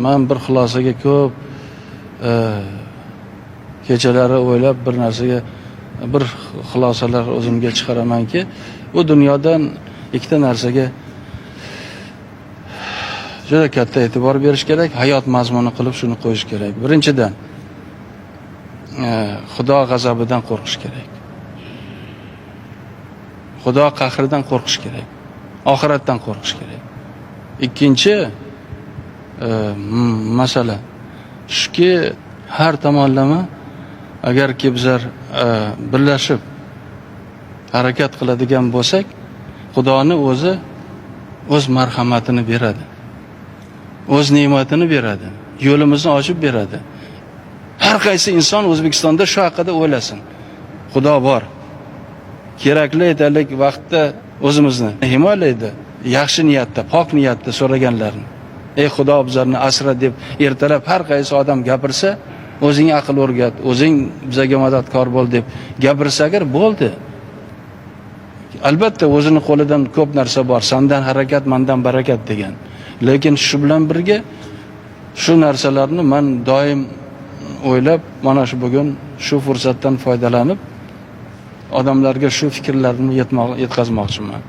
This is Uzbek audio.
Men bir xulosaga ko'p kechalari o'ylab bir narsaga bir xulosalar o'zimga chiqaramanki, bu dunyodan ikkita narsaga juda katta e'tibor berish kerak, hayot mazmuni qilib shuni qo'yish kerak. Birinchidan, Xudo g'azabidan qo'rqish kerak. Xudo qahridan qo'rqish kerak. Oxiratdan qo'rqish kerak. Ikkinchi masala shuki, har tomonlama agarki bizlar birlashib harakat qiladigan bo'lsak, Xudoni o'z marhamatini beradi. O'z ne'matini beradi. Yo'limizni ochib beradi. Har qaysi inson O'zbekistonda shu haqida o'ylasin. Xudo bor. Kerakli aytaylik vaqtda o'zimizni himoyalaydi. Yaxshi niyatda, pok niyatda so'raganlarni. Ey Xudo bizlarni asra deb ertalab har qaysi odam gapirsa, o'zing aql o'rgat, o'zing bizga madadkor bo'l deb gapirsa agar bo'ldi. Albatta o'zini qo'lidan ko'p narsa bor. Sandan harakat, mendan barakat degan. Lekin shu bilan birga shu narsalarni men doim o'ylab, mana shu bugun shu fursatdan foydalanib odamlarga shu fikrlarni yetkazmoqchiman.